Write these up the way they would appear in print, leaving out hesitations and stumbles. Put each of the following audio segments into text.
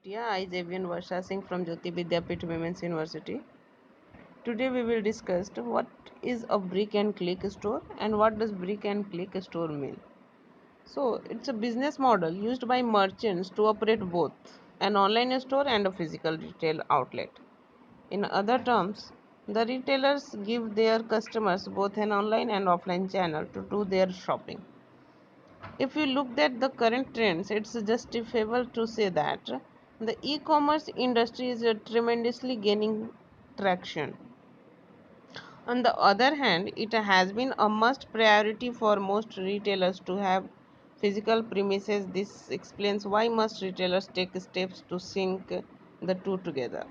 Yeah, I Javian Varsha Singh from Jyoti Vidyapith Women's University. Today we will discuss what is a brick and click store and what does brick and click store mean. So, it's a business model used by merchants to operate both an online store and a physical retail outlet. In other terms, the retailers give their customers both an online and offline channel to do their shopping. If you looked at the current trends, it's justifiable to say that the e commerce industry is tremendously gaining traction. On the other hand, it has been a must priority for most retailers to have physical premises. This explains why most retailers take steps to sync the two together.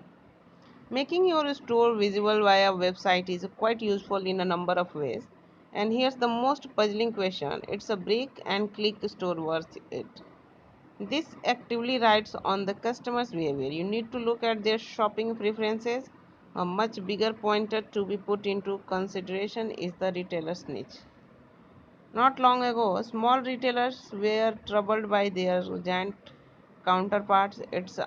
Making your store visible via website is quite useful in a number of ways. And here's the most puzzling question: it's a brick and click store worth it? This actively rides on the customer's behavior. You need to look at their shopping preferences. A much bigger pointer to be put into consideration is the retailer's niche. Not long ago, small retailers were troubled by their giant counterparts. It's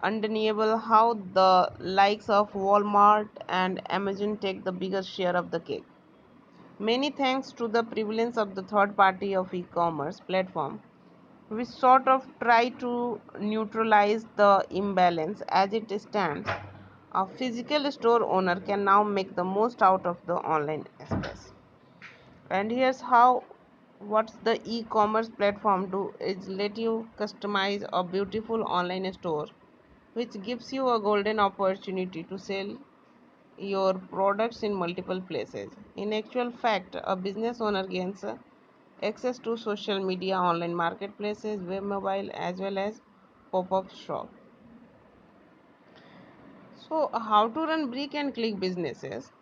undeniable how the likes of Walmart and Amazon take the biggest share of the cake. Many thanks to the prevalence of the third party of e-commerce platform, we sort of try to neutralize the imbalance as it stands. A physical store owner can now make the most out of the online space. And here's how what's the e-commerce platform do is let you customize a beautiful online store which gives you a golden opportunity to sell your products in multiple places. In actual fact, a business owner gains access to social media, online marketplaces, web mobile, as well as pop up shop. So, how to run brick and click businesses?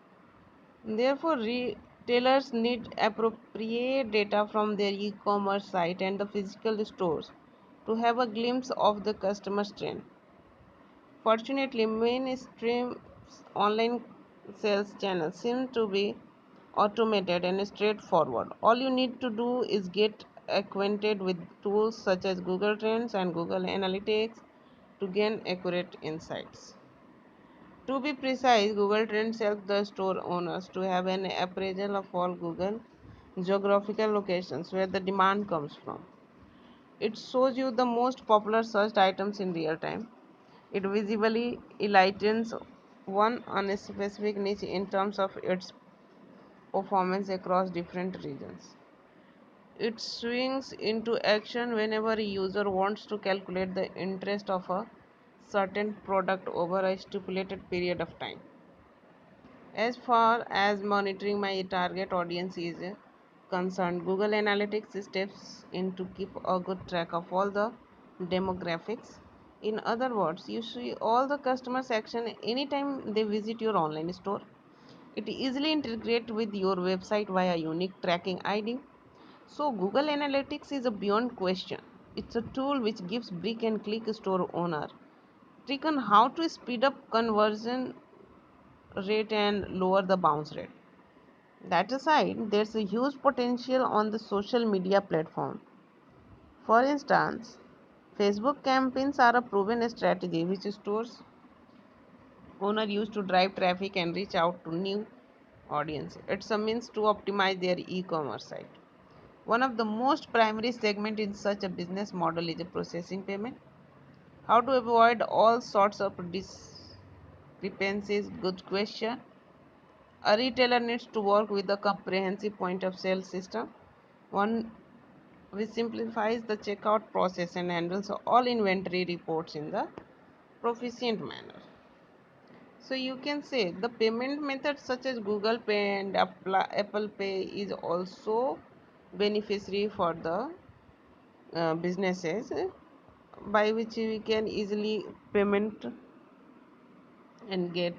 Therefore, retailers need appropriate data from their e commerce site and the physical stores to have a glimpse of the customer's trend. Fortunately, mainstream online sales channels seem to be automated and straightforward. All you need to do is get acquainted with tools such as Google Trends and Google Analytics to gain accurate insights. To be precise, Google Trends helps the store owners to have an appraisal of all Google geographical locations where the demand comes from. It shows you the most popular searched items in real time. It visibly enlightens one on a specific niche in terms of its performance across different regions. It swings into action whenever a user wants to calculate the interest of a certain product over a stipulated period of time. As far as monitoring my target audience is concerned, Google Analytics steps in to keep a good track of all the demographics. In other words, you see all the customers' action anytime they visit your online store. It easily integrates with your website via unique tracking ID. So, Google Analytics is a beyond question. It's a tool which gives brick and click store owner trick on how to speed up conversion rate and lower the bounce rate. That aside, there's a huge potential on the social media platform. For instance, Facebook campaigns are a proven strategy which stores owner use to drive traffic and reach out to new audience. It's a means to optimize their e-commerce site. One of the most primary segment in such a business model is a processing payment. How to avoid all sorts of discrepancies? Good question. A retailer needs to work with a comprehensive point of sale system, one which simplifies the checkout process and handles all inventory reports in the proficient manner. So you can say the payment methods such as Google Pay and Apple Pay is also beneficiary for the businesses by which we can easily payment and get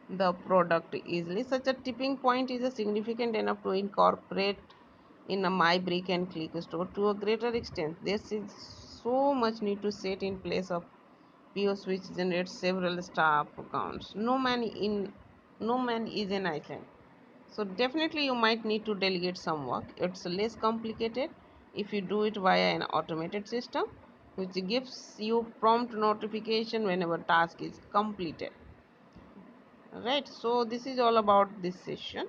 the product easily. Such a tipping point is a significant enough to incorporate in a my brick and click store to a greater extent. There is so much need to set in place of POS which generates several staff accounts. No man is an island. So definitely you might need to delegate some work. It's less complicated if you do it via an automated system. which gives you prompt notification whenever task is completed. Right, so this is all about this session.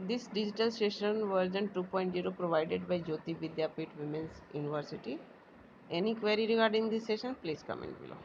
This digital session version 2.0 provided by Jyoti Vidyapeeth Women's University. Any query regarding this session, please comment below.